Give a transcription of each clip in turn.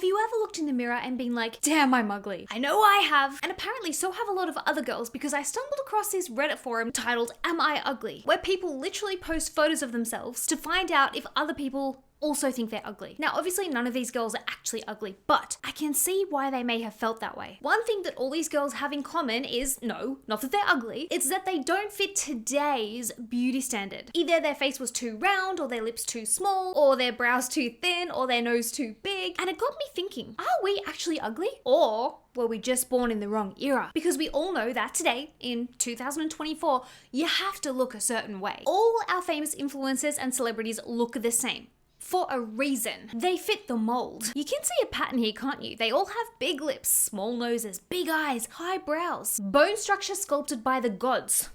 Have you ever looked in the mirror and been like, damn, I'm ugly? I know I have. And apparently so have a lot of other girls, because I stumbled across this Reddit forum titled Am I Ugly? Where people literally post photos of themselves to find out if other people also think they're ugly. Now, obviously none of these girls are actually ugly, but I can see why they may have felt that way. One thing that all these girls have in common is, no, not that they're ugly, it's that they don't fit today's beauty standard. Either their face was too round, or their lips too small, or their brows too thin, or their nose too big. And it got me thinking, are we actually ugly? Or were we just born in the wrong era? Because we all know that today, in 2024, you have to look a certain way. All our famous influencers and celebrities look the same. For a reason. They fit the mold. You can see a pattern here, can't you? They all have big lips, small noses, big eyes, high brows, bone structure sculpted by the gods,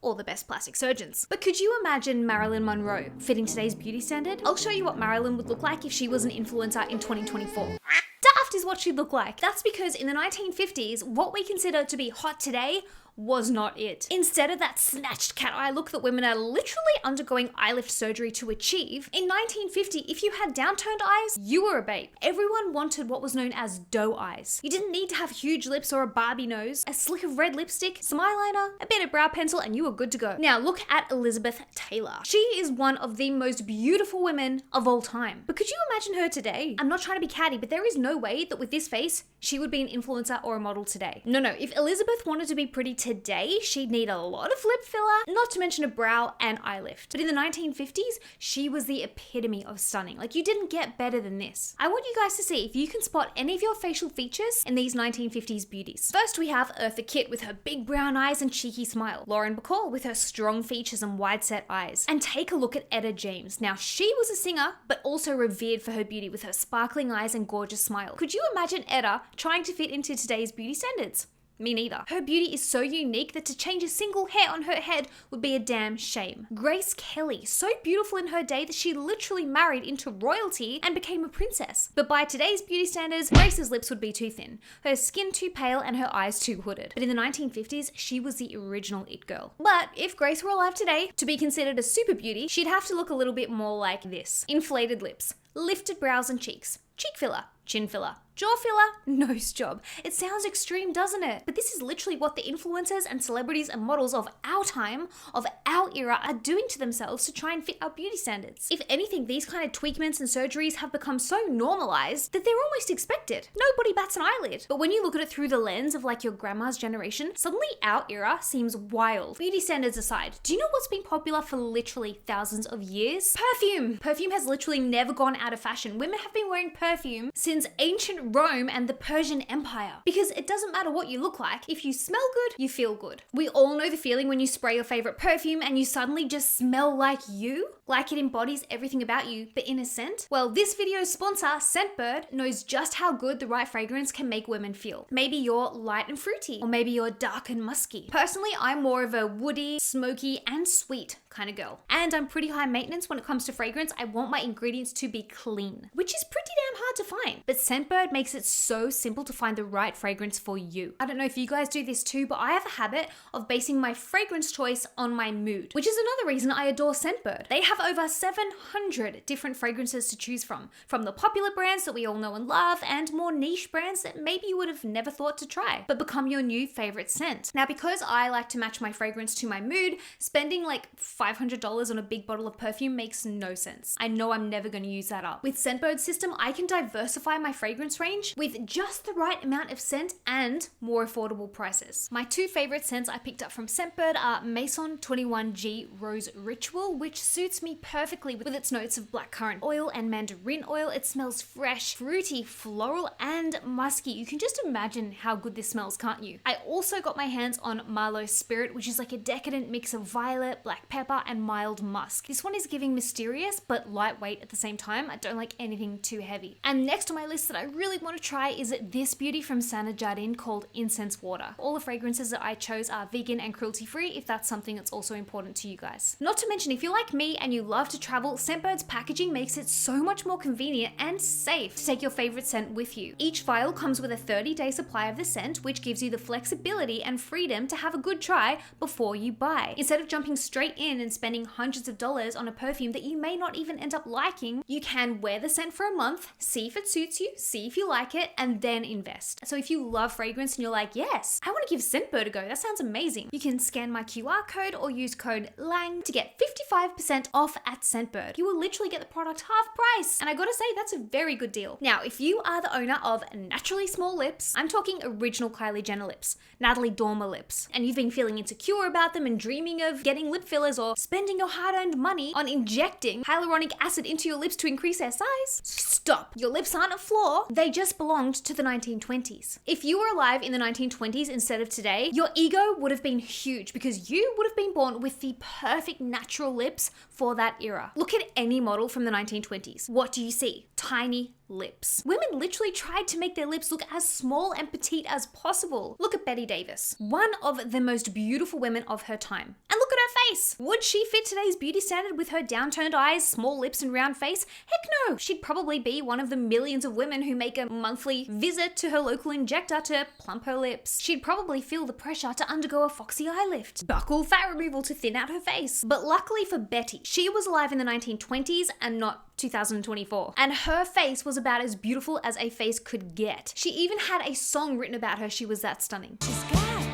or the best plastic surgeons. But could you imagine Marilyn Monroe fitting today's beauty standard? I'll show you what Marilyn would look like if she was an influencer in 2024. Daft is what she'd look like. That's because in the 1950s, what we consider to be hot today was not it. Instead of that snatched cat eye look that women are literally undergoing eyelift surgery to achieve, in 1950, if you had downturned eyes, you were a babe. Everyone wanted what was known as doe eyes. You didn't need to have huge lips or a Barbie nose, a slick of red lipstick, some eyeliner, a bit of brow pencil, and you were good to go. Now look at Elizabeth Taylor. She is one of the most beautiful women of all time. But could you imagine her today? I'm not trying to be catty, but there is no way that with this face, she would be an influencer or a model today. No, if Elizabeth wanted to be pretty today, she'd need a lot of lip filler, not to mention a brow and eye lift. But in the 1950s, she was the epitome of stunning. Like, you didn't get better than this. I want you guys to see if you can spot any of your facial features in these 1950s beauties. First, we have Eartha Kitt with her big brown eyes and cheeky smile. Lauren Bacall with her strong features and wide-set eyes. And take a look at Etta James. Now, she was a singer, but also revered for her beauty with her sparkling eyes and gorgeous smile. Could you imagine Etta trying to fit into today's beauty standards? Me neither. Her beauty is so unique that to change a single hair on her head would be a damn shame. Grace Kelly, so beautiful in her day that she literally married into royalty and became a princess. But by today's beauty standards, Grace's lips would be too thin, her skin too pale, and her eyes too hooded. But in the 1950s, she was the original it girl. But if Grace were alive today, to be considered a super beauty, she'd have to look a little bit more like this. Inflated lips, lifted brows and cheeks, cheek filler, chin filler, jaw filler, nose job. It sounds extreme, doesn't it? But this is literally what the influencers and celebrities and models of our time, of our era, are doing to themselves to try and fit our beauty standards. If anything, these kind of tweakments and surgeries have become so normalized that they're almost expected. Nobody bats an eyelid. But when you look at it through the lens of like your grandma's generation, suddenly our era seems wild. Beauty standards aside, do you know what's been popular for literally thousands of years? Perfume! Perfume has literally never gone out of fashion. Women have been wearing perfume since ancient Rome and the Persian Empire. Because it doesn't matter what you look like, if you smell good, you feel good. We all know the feeling when you spray your favorite perfume and you suddenly just smell like you. Like it embodies everything about you, but in a scent? Well, this video's sponsor, Scentbird, knows just how good the right fragrance can make women feel. Maybe you're light and fruity, or maybe you're dark and musky. Personally, I'm more of a woody, smoky, and sweet kind of girl. And I'm pretty high maintenance when it comes to fragrance. I want my ingredients to be clean, which is pretty damn hard to find. But Scentbird makes it so simple to find the right fragrance for you. I don't know if you guys do this too, but I have a habit of basing my fragrance choice on my mood, which is another reason I adore Scentbird. They have over 700 different fragrances to choose from the popular brands that we all know and love, and more niche brands that maybe you would have never thought to try, but become your new favorite scent. Now, because I like to match my fragrance to my mood, spending like $500 on a big bottle of perfume makes no sense. I know I'm never going to use that up. With Scentbird's system, I can diversify my fragrance range with just the right amount of scent and more affordable prices. My two favorite scents I picked up from Scentbird are Maison 21G Rose Ritual, which suits me perfectly with its notes of blackcurrant oil and mandarin oil. It smells fresh, fruity, floral, and musky. You can just imagine how good this smells, can't you? I also got my hands on Marlowe Spirit, which is like a decadent mix of violet, black pepper, and mild musk. This one is giving mysterious but lightweight at the same time. I don't like anything too heavy. And next on my list that I really want to try is this beauty from Sana Jardin called Incense Water. All the fragrances that I chose are vegan and cruelty free, if that's something that's also important to you guys. Not to mention, if you're like me and you love to travel, Scentbird's packaging makes it so much more convenient and safe to take your favorite scent with you. Each vial comes with a 30-day supply of the scent, which gives you the flexibility and freedom to have a good try before you buy. Instead of jumping straight in and spending hundreds of dollars on a perfume that you may not even end up liking, you can wear the scent for a month, see if it suits you, see if you like it, and then invest. So if you love fragrance and you're like, yes, I want to give Scentbird a go, that sounds amazing, you can scan my QR code or use code Lange to get 55% off at Scentbird. You will literally get the product half price. And I gotta say, that's a very good deal. Now, if you are the owner of naturally small lips, I'm talking original Kylie Jenner lips, Natalie Dormer lips, and you've been feeling insecure about them and dreaming of getting lip fillers or spending your hard-earned money on injecting hyaluronic acid into your lips to increase their size, stop. Your lips aren't a flaw, they just belonged to the 1920s. If you were alive in the 1920s instead of today, your ego would have been huge because you would have been born with the perfect natural lips for that era. Look at any model from the 1920s. What do you see? Tiny lips. Women literally tried to make their lips look as small and petite as possible. Look at Bette Davis, one of the most beautiful women of her time. And look at her face. Would she fit today's beauty standard with her downturned eyes, small lips, and round face? Heck no. She'd probably be one of the millions of women who make a monthly visit to her local injector to plump her lips. She'd probably feel the pressure to undergo a foxy eye lift, buccal fat removal to thin out her face. But luckily for Betty, she was alive in the 1920s and not 2024. And her face was about as beautiful as a face could get. She even had a song written about her. She was that stunning. She's got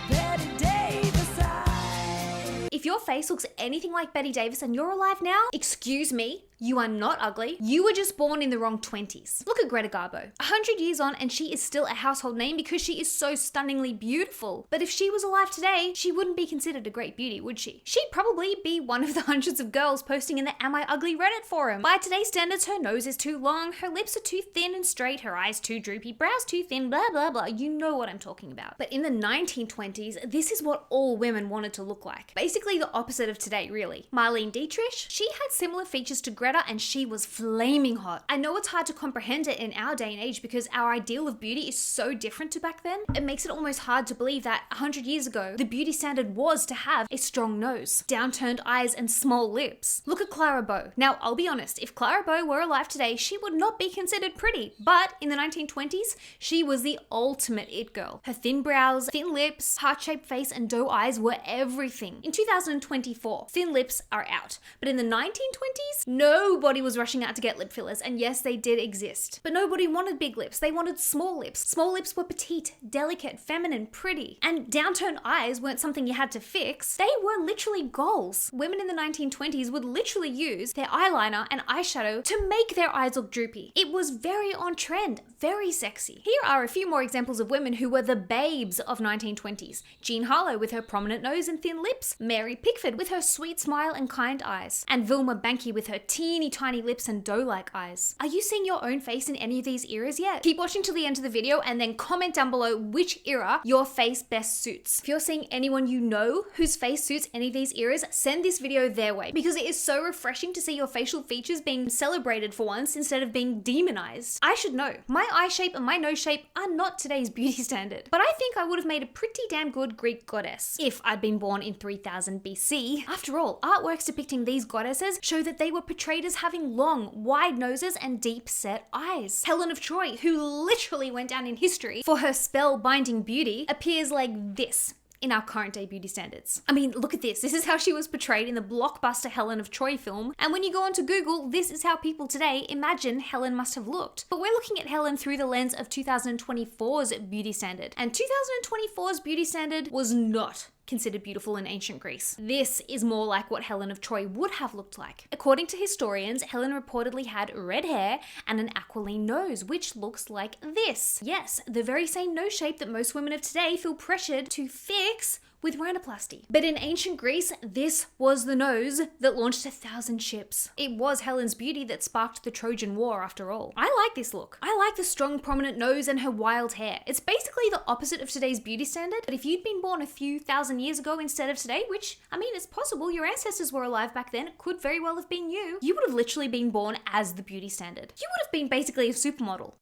Betty Davis eyes. If your face looks anything like Betty Davis and you're alive now, excuse me, you are not ugly. You were just born in the wrong 20s. Look at Greta Garbo. 100 years on and she is still a household name because she is so stunningly beautiful. But if she was alive today, she wouldn't be considered a great beauty, would she? She'd probably be one of the hundreds of girls posting in the Am I Ugly Reddit forum. By today's standards, her nose is too long, her lips are too thin and straight, her eyes too droopy, brows too thin, blah, blah, blah. You know what I'm talking about. But in the 1920s, this is what all women wanted to look like. Basically the opposite of today, really. Marlene Dietrich, she had similar features to Greta and she was flaming hot. I know it's hard to comprehend it in our day and age because our ideal of beauty is so different to back then. It makes it almost hard to believe that 100 years ago, the beauty standard was to have a strong nose, downturned eyes, and small lips. Look at Clara Bow. Now, I'll be honest, if Clara Bow were alive today, she would not be considered pretty, but in the 1920s, she was the ultimate it girl. Her thin brows, thin lips, heart-shaped face, and doe eyes were everything. In 2024, thin lips are out, but in the 1920s, nobody was rushing out to get lip fillers, and yes, they did exist. But nobody wanted big lips, they wanted small lips. Small lips were petite, delicate, feminine, pretty. And downturned eyes weren't something you had to fix, they were literally goals. Women in the 1920s would literally use their eyeliner and eyeshadow to make their eyes look droopy. It was very on trend, very sexy. Here are a few more examples of women who were the babes of 1920s. Jean Harlow with her prominent nose and thin lips, Mary Pickford with her sweet smile and kind eyes, and Vilma Banky with her teeny tiny lips and doe-like eyes. Are you seeing your own face in any of these eras yet? Keep watching till the end of the video and then comment down below which era your face best suits. If you're seeing anyone you know whose face suits any of these eras, send this video their way because it is so refreshing to see your facial features being celebrated for once instead of being demonized. I should know. My eye shape and my nose shape are not today's beauty standard, but I think I would have made a pretty damn good Greek goddess if I'd been born in 3000 BC. After all, artworks depicting these goddesses show that they were portrayed as having long, wide noses and deep-set eyes. Helen of Troy, who literally went down in history for her spell-binding beauty, appears like this in our current day beauty standards. I mean, look at this. This is how she was portrayed in the blockbuster Helen of Troy film. And when you go onto Google, this is how people today imagine Helen must have looked. But we're looking at Helen through the lens of 2024's beauty standard. And 2024's beauty standard was not considered beautiful in ancient Greece. This is more like what Helen of Troy would have looked like. According to historians, Helen reportedly had red hair and an aquiline nose, which looks like this. Yes, the very same nose shape that most women of today feel pressured to fix with rhinoplasty. But in ancient Greece, this was the nose that launched 1,000 ships. It was Helen's beauty that sparked the Trojan War after all. I like this look. I like the strong prominent nose and her wild hair. It's basically the opposite of today's beauty standard, but if you'd been born a few thousand years ago instead of today, which, I mean, it's possible your ancestors were alive back then, it could very well have been you would have literally been born as the beauty standard. You would have been basically a supermodel.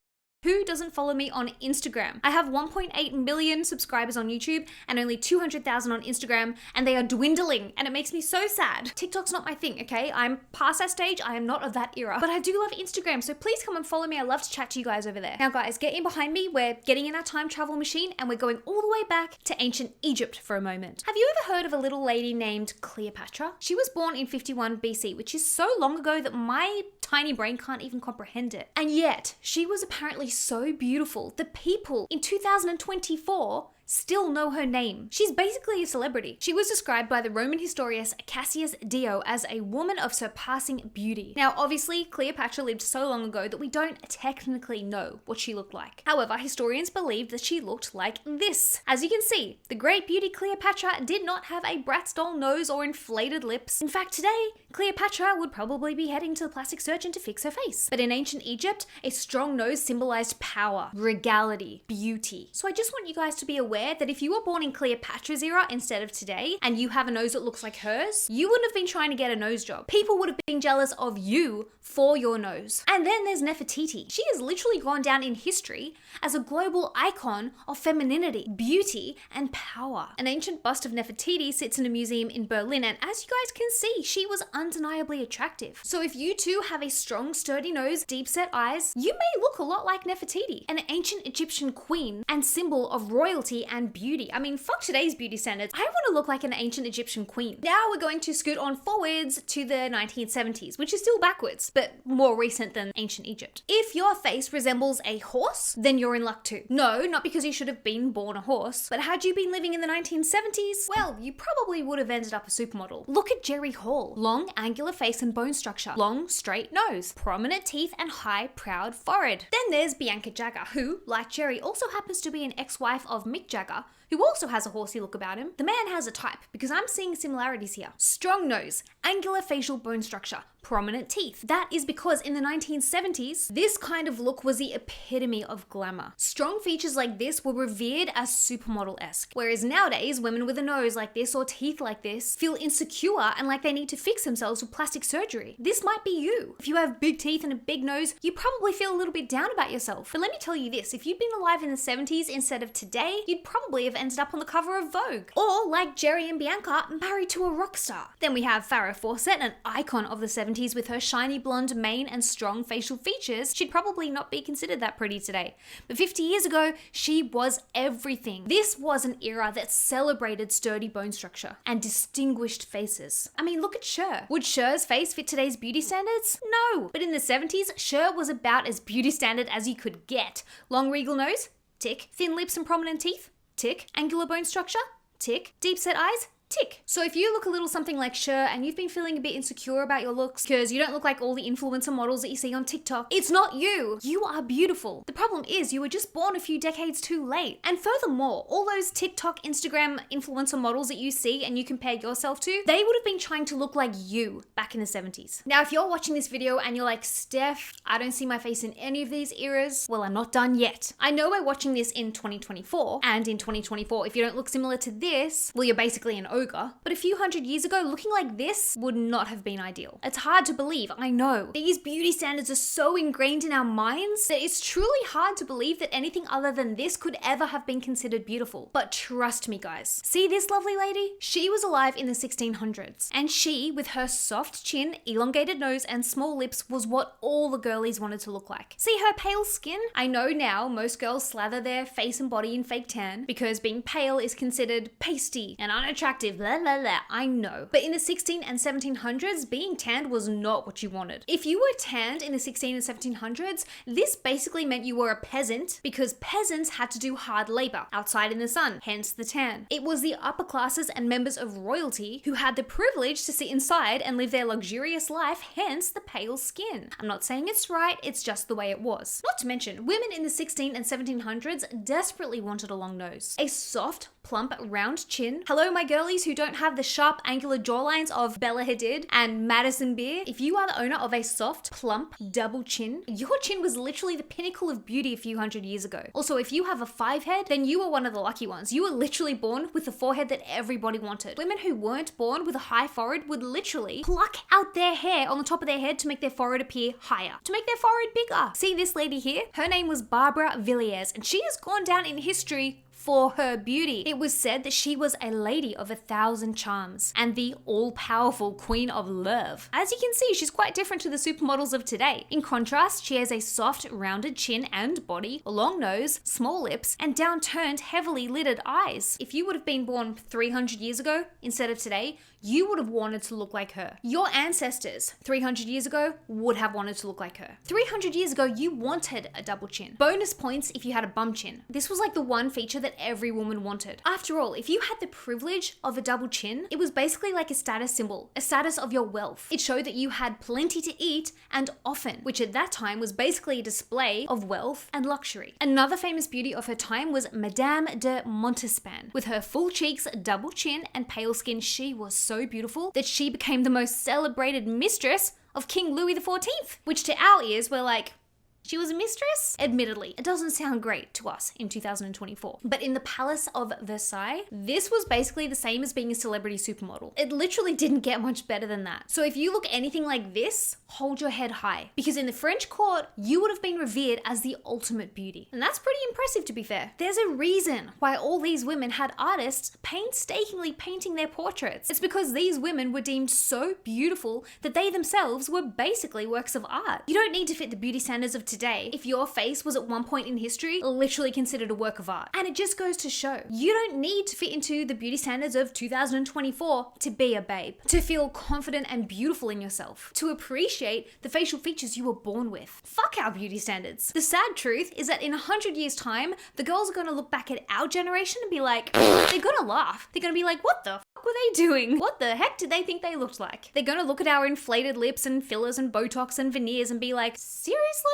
Who doesn't follow me on Instagram? I have 1.8 million subscribers on YouTube and only 200,000 on Instagram, and they are dwindling, and it makes me so sad. TikTok's not my thing, okay? I'm past that stage. I am not of that era, but I do love Instagram, so please come and follow me. I love to chat to you guys over there. Now guys, get in behind me. We're getting in our time travel machine and we're going all the way back to ancient Egypt for a moment. Have you ever heard of a little lady named Cleopatra? She was born in 51 BC, which is so long ago that my tiny brain can't even comprehend it. And yet, she was apparently so beautiful that people in 2024 still know her name. She's basically a celebrity. She was described by the Roman historian Cassius Dio as a woman of surpassing beauty. Now, obviously, Cleopatra lived so long ago that we don't technically know what she looked like. However, historians believe that she looked like this. As you can see, the great beauty Cleopatra did not have a Bratz doll nose or inflated lips. In fact, today, Cleopatra would probably be heading to the plastic surgeon to fix her face. But in ancient Egypt, a strong nose symbolized power, regality, beauty. So I just want you guys to be aware that if you were born in Cleopatra's era instead of today, and you have a nose that looks like hers, you wouldn't have been trying to get a nose job. People would have been jealous of you for your nose. And then there's Nefertiti. She has literally gone down in history as a global icon of femininity, beauty, and power. An ancient bust of Nefertiti sits in a museum in Berlin, and as you guys can see, she was undeniably attractive. So if you too have a strong, sturdy nose, deep-set eyes, you may look a lot like Nefertiti, an ancient Egyptian queen and symbol of royalty and beauty. I mean, fuck today's beauty standards. I want to look like an ancient Egyptian queen. Now we're going to scoot on forwards to the 1970s, which is still backwards, but more recent than ancient Egypt. If your face resembles a horse, then you're in luck too. No, not because you should have been born a horse, but had you been living in the 1970s, well, you probably would have ended up a supermodel. Look at Jerry Hall. Long, angular face and bone structure. Long, straight nose. Prominent teeth and high, proud forehead. Then there's Bianca Jagger, who, like Jerry, also happens to be an ex-wife of Mick Jagger, who also has a horsey look about him. The man has a type, because I'm seeing similarities here. Strong nose, angular facial bone structure, prominent teeth. That is because in the 1970s, this kind of look was the epitome of glamour. Strong features like this were revered as supermodel-esque, whereas nowadays, women with a nose like this or teeth like this feel insecure and like they need to fix themselves with plastic surgery. This might be you. If you have big teeth and a big nose, you probably feel a little bit down about yourself. But let me tell you this, if you'd been alive in the 70s instead of today, you'd probably have ended up on the cover of Vogue. Or, like Jerry and Bianca, married to a rock star. Then we have Farrah Fawcett, an icon of the 70s with her shiny blonde mane and strong facial features. She'd probably not be considered that pretty today. But 50 years ago, she was everything. This was an era that celebrated sturdy bone structure and distinguished faces. I mean, look at Cher. Would Cher's face fit today's beauty standards? No. But in the 70s, Cher was about as beauty standard as you could get. Long regal nose? Tick. Thin lips and prominent teeth? Tick. Angular bone structure? Tick. Deep set eyes? Tick. So if you look a little something like Cher and you've been feeling a bit insecure about your looks because you don't look like all the influencer models that you see on TikTok, it's not you. You are beautiful. The problem is you were just born a few decades too late. And furthermore, all those TikTok, Instagram influencer models that you see and you compare yourself to, they would have been trying to look like you back in the 70s. Now, if you're watching this video and you're like, Steph, I don't see my face in any of these eras, well, I'm not done yet. I know we're watching this in 2024, and in 2024, if you don't look similar to this, well, you're basically an ogre. But a few hundred years ago, looking like this would not have been ideal. It's hard to believe, I know. These beauty standards are so ingrained in our minds that it's truly hard to believe that anything other than this could ever have been considered beautiful. But trust me, guys. See this lovely lady? She was alive in the 1600s. And she, with her soft chin, elongated nose, and small lips, was what all the girlies wanted to look like. See her pale skin? I know now most girls slather their face and body in fake tan because being pale is considered pasty and unattractive, blah, blah, blah. I know. But in the 16 and 1700s, being tanned was not what you wanted. If you were tanned in the 16 and 1700s, this basically meant you were a peasant because peasants had to do hard labor outside in the sun, hence the tan. It was the upper classes and members of royalty who had the privilege to sit inside and live their luxurious life, hence the pale skin. I'm not saying it's right, it's just the way it was. Not to mention, women in the 16 and 1700s desperately wanted a long nose. A soft, plump, round chin. Hello, my girlies, girlies who don't have the sharp, angular jawlines of Bella Hadid and Madison Beer, if you are the owner of a soft, plump, double chin, your chin was literally the pinnacle of beauty a few hundred years ago. Also, if you have a 5 head, then you are one of the lucky ones. You were literally born with the forehead that everybody wanted. Women who weren't born with a high forehead would literally pluck out their hair on the top of their head to make their forehead appear higher, to make their forehead bigger. See this lady here? Her name was Barbara Villiers, and she has gone down in history for her beauty. It was said that she was a lady of 1,000 charms and the all-powerful queen of love. As you can see, she's quite different to the supermodels of today. In contrast, she has a soft, rounded chin and body, a long nose, small lips, and downturned, heavily lidded eyes. If you would have been born 300 years ago instead of today, you would have wanted to look like her. Your ancestors 300 years ago would have wanted to look like her. 300 years ago, you wanted a double chin. Bonus points if you had a bum chin. This was like the one feature that every woman wanted. After all, if you had the privilege of a double chin, it was basically like a status symbol, a status of your wealth. It showed that you had plenty to eat and often, which at that time was basically a display of wealth and luxury. Another famous beauty of her time was Madame de Montespan. With her full cheeks, double chin, and pale skin, she was so beautiful that she became the most celebrated mistress of King Louis XIV, which to our ears were like, she was a mistress? Admittedly, it doesn't sound great to us in 2024. But in the Palace of Versailles, this was basically the same as being a celebrity supermodel. It literally didn't get much better than that. So if you look anything like this, hold your head high. Because in the French court, you would have been revered as the ultimate beauty. And that's pretty impressive, to be fair. There's a reason why all these women had artists painstakingly painting their portraits. It's because these women were deemed so beautiful that they themselves were basically works of art. You don't need to fit the beauty standards of today if your face was at one point in history literally considered a work of art. And it just goes to show, you don't need to fit into the beauty standards of 2024 to be a babe, to feel confident and beautiful in yourself, to appreciate the facial features you were born with. Fuck our beauty standards. The sad truth is that in 100 years time, the girls are gonna look back at our generation and be like, they're gonna laugh. They're gonna be like, what the fuck were they doing? What the heck did they think they looked like? They're gonna look at our inflated lips and fillers and Botox and veneers and be like, seriously?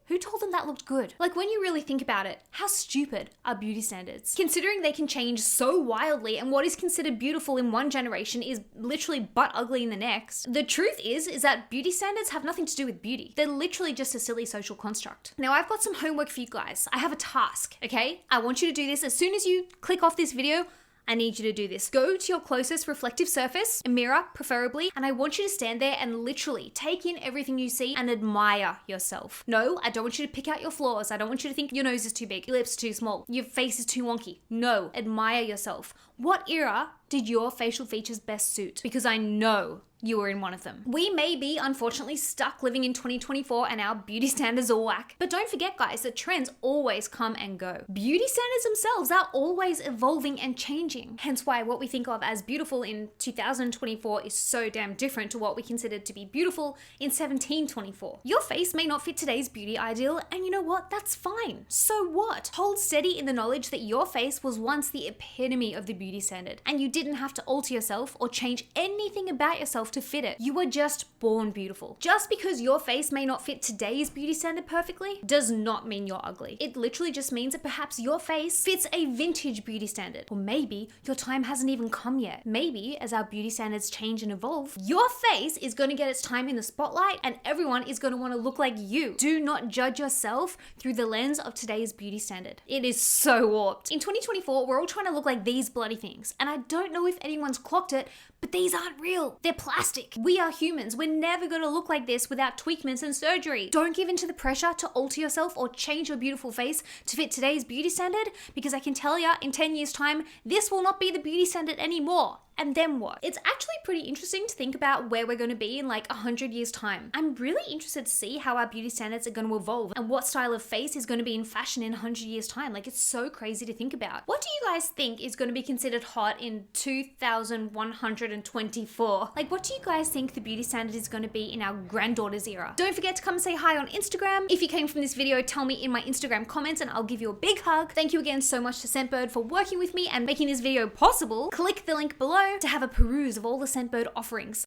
Who told them that looked good? Like, when you really think about it, how stupid are beauty standards? Considering they can change so wildly and what is considered beautiful in one generation is literally butt ugly in the next. The truth is that beauty standards have nothing to do with beauty. They're literally just a silly social construct. Now, I've got some homework for you guys. I have a task, okay? I want you to do this as soon as you click off this video. I need you to do this. Go to your closest reflective surface, a mirror preferably, and I want you to stand there and literally take in everything you see and admire yourself. No, I don't want you to pick out your flaws. I don't want you to think your nose is too big, your lips are too small, your face is too wonky. No, admire yourself. What era did your facial features best suit? Because I know you were in one of them. We may be unfortunately stuck living in 2024 and our beauty standards are whack, but don't forget guys that trends always come and go. Beauty standards themselves are always evolving and changing. Hence why what we think of as beautiful in 2024 is so damn different to what we considered to be beautiful in 1724. Your face may not fit today's beauty ideal, and you know what? That's fine. So what? Hold steady in the knowledge that your face was once the epitome of the beauty standard, and you didn't have to alter yourself or change anything about yourself to fit it. You were just born beautiful. Just because your face may not fit today's beauty standard perfectly does not mean you're ugly. It literally just means that perhaps your face fits a vintage beauty standard. Or maybe your time hasn't even come yet. Maybe as our beauty standards change and evolve, your face is going to get its time in the spotlight and everyone is going to want to look like you. Do not judge yourself through the lens of today's beauty standard. It is so warped. In 2024, we're all trying to look like these bloody things. And I don't know if anyone's clocked it, but these aren't real. They're plastic. We are humans. We're never going to look like this without tweakments and surgery. Don't give in to the pressure to alter yourself or change your beautiful face to fit today's beauty standard, because I can tell ya, in 10 years time, this will not be the beauty standard anymore. And then what? It's actually pretty interesting to think about where we're going to be in like 100 years time. I'm really interested to see how our beauty standards are going to evolve and what style of face is going to be in fashion in 100 years time. Like, it's so crazy to think about. What do you guys think is going to be considered hot in 2124? Like, what do you guys think the beauty standard is going to be in our granddaughter's era? Don't forget to come and say hi on Instagram. If you came from this video, tell me in my Instagram comments and I'll give you a big hug. Thank you again so much to Scentbird for working with me and making this video possible. Click the link below to have a peruse of all the Scentbird offerings.